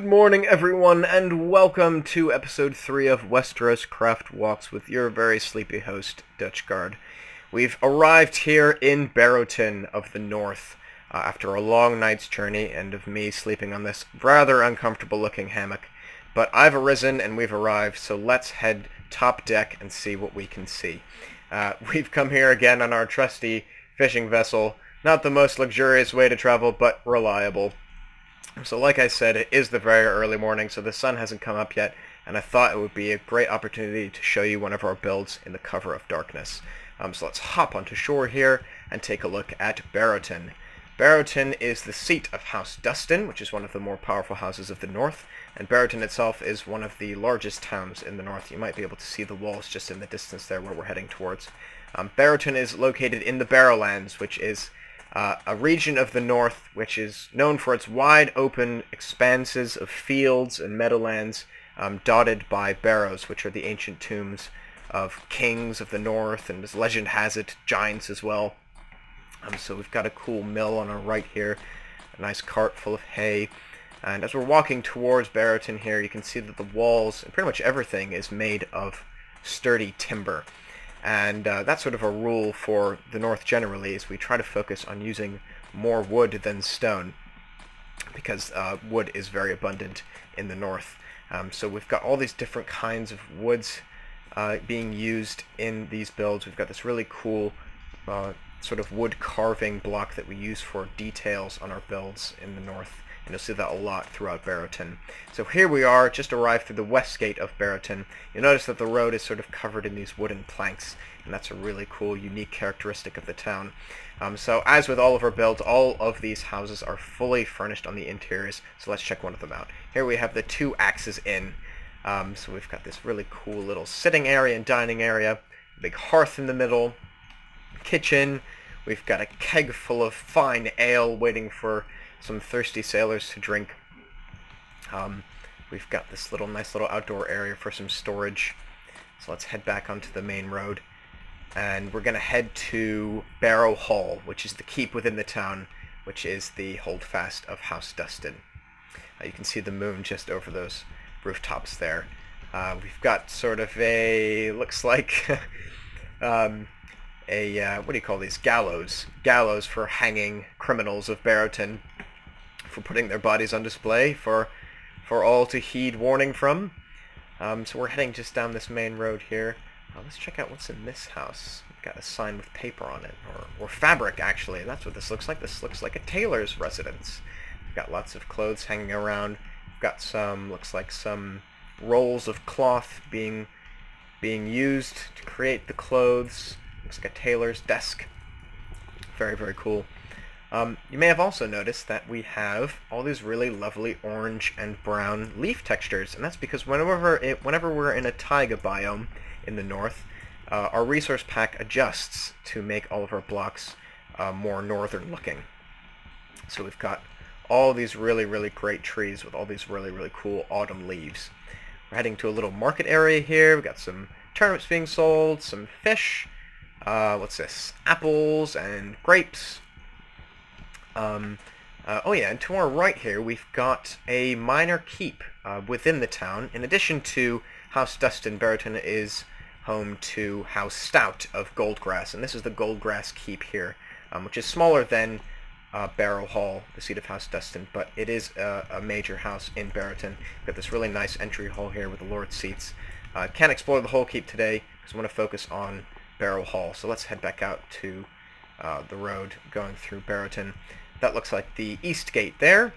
morning, everyone, and welcome to episode 3 of WesterosCraft Walks with your very sleepy host, DutchGuard. We've arrived here in Barrowton of the North after a long night's journey and of me sleeping on this rather uncomfortable-looking hammock. But I've arisen and we've arrived, so let's head top deck and see what we can see. We've come here again on our trusty fishing vessel. Not the most luxurious way to travel, but reliable. So like I said, it is the very early morning, so the sun hasn't come up yet, and I thought it would be a great opportunity to show you one of our builds in the cover of darkness. So let's hop onto shore here and take a look at Barrowton. Barrowton is the seat of House Dustin, which is one of the more powerful houses of the north, and Barrowton itself is one of the largest towns in the north. You might be able to see the walls just in the distance there where we're heading towards. Barrowton is located in the Barrowlands, which is a region of the north which is known for its wide open expanses of fields and meadowlands dotted by barrows, which are the ancient tombs of kings of the north, and as legend has it, giants as well. So we've got a cool mill on our right here, a nice cart full of hay, and as we're walking towards Barrowton here, you can see that the walls and pretty much everything is made of sturdy timber. And that's sort of a rule for the north generally, is we try to focus on using more wood than stone, because wood is very abundant in the north. So we've got all these different kinds of woods being used in these builds. We've got this really cool sort of wood carving block that we use for details on our builds in the north. And you'll see that a lot throughout Barrowton. So here we are, just arrived through the west gate of Barrowton. You'll notice that the road is sort of covered in these wooden planks, and that's a really cool, unique characteristic of the town. So as with all of our builds, all of these houses are fully furnished on the interiors, so let's check one of them out. Here we have the 2 Axes Inn. So we've got this really cool little sitting area and dining area, a big hearth in the middle, kitchen. We've got a keg full of fine ale waiting for some thirsty sailors to drink. We've got this nice little outdoor area for some storage. So let's head back onto the main road. And we're going to head to Barrow Hall, which is the keep within the town, which is the holdfast of House Dustin. You can see the moon just over those rooftops there. We've got sort of looks like what do you call these? Gallows for hanging criminals of Barrowton, for putting their bodies on display for all to heed warning from. So we're heading just down this main road here. Let's check out what's in this house. We've got a sign with paper on it, or fabric actually. That's what this looks like. This looks like a tailor's residence. We've got lots of clothes hanging around. We've got looks like some rolls of cloth being used to create the clothes. Looks like a tailor's desk. Very, very cool. You may have also noticed that we have all these really lovely orange and brown leaf textures, and that's because whenever we're in a taiga biome in the north, our resource pack adjusts to make all of our blocks more northern looking. So we've got all these really, really great trees with all these really, really cool autumn leaves. We're heading to a little market area here. We've got some turnips being sold, some fish, what's this? Apples and grapes. Oh yeah, and to our right here we've got a minor keep within the town. In addition to House Dustin, Barrowton is home to House Stout of Goldgrass, and this is the Goldgrass keep here, which is smaller than Barrow Hall, the seat of House Dustin, but it is a major house in Barrowton. We've got this really nice entry hall here with the Lord's seats. Can't explore the whole keep today because I want to focus on Barrow Hall, so let's head back out to the road going through Barrowton. That looks like the east gate there.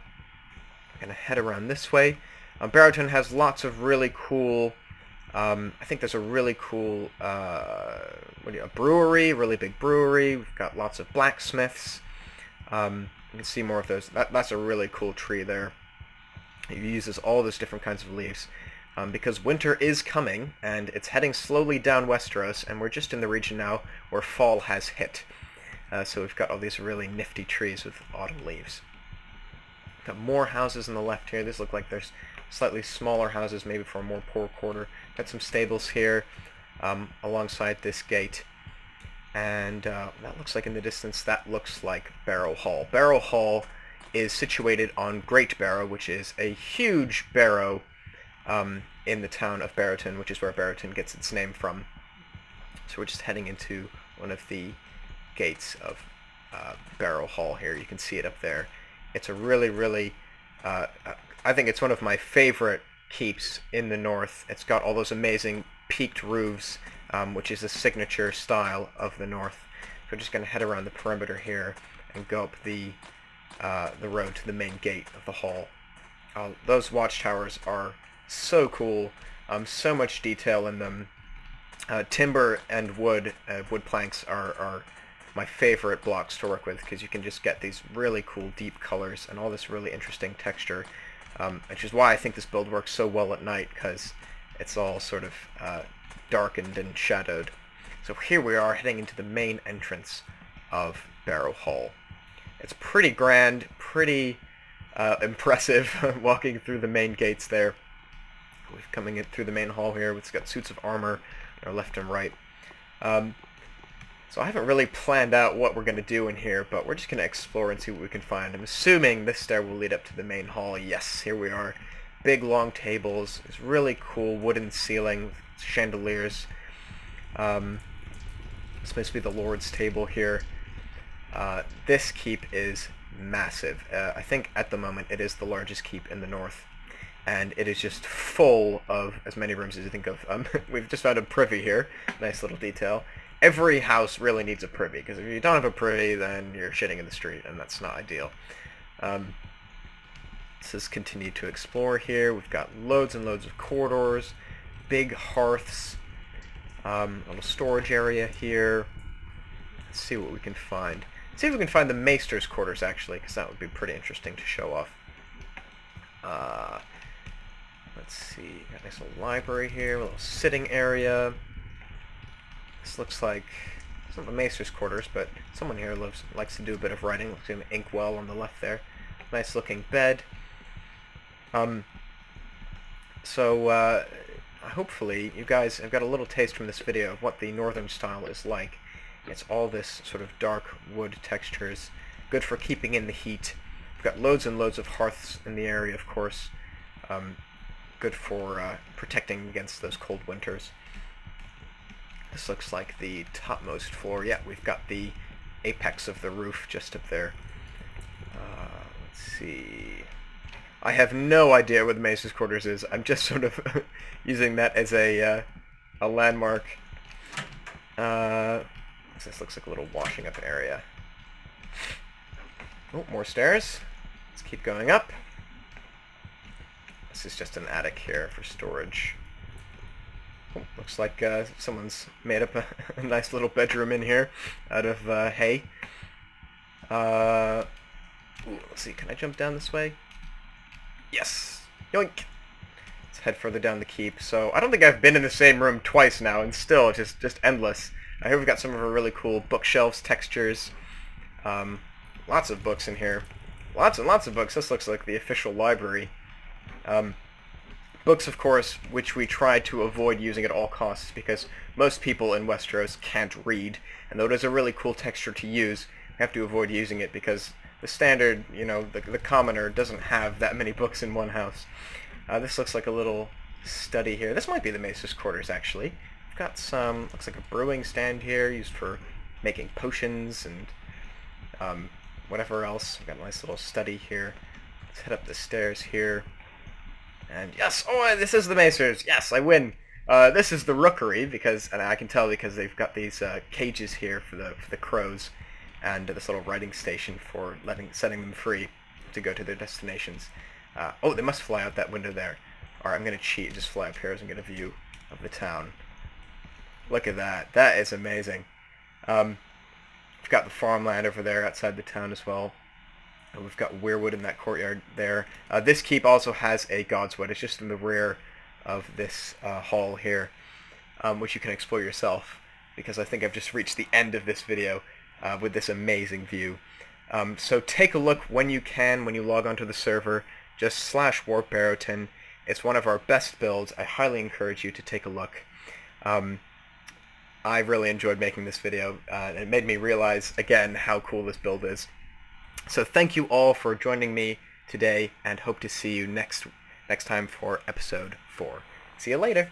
I'm going to head around this way. Barrowton has lots of really cool, I think there's a really cool a brewery, really big brewery. We've got lots of blacksmiths. You can see more of those. That's a really cool tree there. It uses all those different kinds of leaves. Because winter is coming, and it's heading slowly down Westeros, and we're just in the region now where fall has hit. So we've got all these really nifty trees with autumn leaves. Got more houses on the left here. These look like there's slightly smaller houses, maybe for a more poor quarter. Got some stables here alongside this gate. And that looks like in the distance, that looks like Barrow Hall. Barrow Hall is situated on Great Barrow, which is a huge barrow in the town of Barrowton, which is where Barrowton gets its name from. So we're just heading into one of the gates of Barrow Hall here. You can see it up there. It's a really, really, I think it's one of my favorite keeps in the north. It's got all those amazing peaked roofs, which is a signature style of the north. So we're just going to head around the perimeter here and go up the road to the main gate of the hall. Those watchtowers are so cool. So much detail in them. Timber and wood planks are my favorite blocks to work with, because you can just get these really cool deep colors and all this really interesting texture, which is why I think this build works so well at night, because it's all sort of darkened and shadowed. So here we are heading into the main entrance of Barrow Hall. It's pretty grand, pretty impressive walking through the main gates there. We're coming in through the main hall here. It's got suits of armor on our left and right. So I haven't really planned out what we're going to do in here, but we're just going to explore and see what we can find. I'm assuming this stair will lead up to the main hall. Yes, here we are. Big long tables. It's really cool wooden ceiling with chandeliers. This must be the Lord's table here. This keep is massive. I think at the moment it is the largest keep in the north, and it is just full of as many rooms as you think of. We've just found a privy here. Nice little detail. Every house really needs a privy, because if you don't have a privy, then you're shitting in the street, and that's not ideal. Let's just continue to explore here. We've got loads and loads of corridors, big hearths, little storage area here. Let's see what we can find. See if we can find the Maester's quarters, actually, because that would be pretty interesting to show off. Let's see, got a nice little library here, a little sitting area. This looks like, it's not the Maester's quarters, but someone here likes to do a bit of writing. Looks like an inkwell on the left there. Nice looking bed. Hopefully you guys have got a little taste from this video of what the northern style is like. It's all this sort of dark wood textures, good for keeping in the heat. We've got loads and loads of hearths in the area, of course. Good for protecting against those cold winters. This looks like the topmost floor. Yeah, we've got the apex of the roof just up there. Let's see. I have no idea what the Maester's quarters is. I'm just sort of using that as a landmark. This looks like a little washing up area. Oh, more stairs. Let's keep going up. This is just an attic here for storage. Oh, looks like someone's made up a nice little bedroom in here out of hay. Ooh, let's see, can I jump down this way? Yes! Yoink! Let's head further down the keep. So, I don't think I've been in the same room twice now, and still, just endless. Here we've got some of our really cool bookshelves, textures. Lots of books in here. Lots and lots of books. This looks like the official library. Books, of course, which we try to avoid using at all costs, because most people in Westeros can't read, and though it is a really cool texture to use, we have to avoid using it because the standard, the commoner doesn't have that many books in one house. This looks like a little study here. This might be the Maester's quarters, actually. We've got some, looks like a brewing stand here, used for making potions and whatever else. We've got a nice little study here. Let's head up the stairs here. And yes, oh, this is the Maester's. Yes, I win. This is the rookery, and I can tell because they've got these cages here for the crows, and this little riding station for setting them free to go to their destinations. Oh, they must fly out that window there. Alright, I'm going to cheat and just fly up here and get a view of the town. Look at that. That is amazing. We've got the farmland over there outside the town as well. And we've got weirwood in that courtyard there. This keep also has a godswood. It's just in the rear of this hall here, which you can explore yourself, because I think I've just reached the end of this video with this amazing view. So take a look when you can, when you log onto the server. Just /warp Barrowton. It's one of our best builds. I highly encourage you to take a look. I really enjoyed making this video, and it made me realize again how cool this build is. So thank you all for joining me today, and hope to see you next time for episode 4. See you later.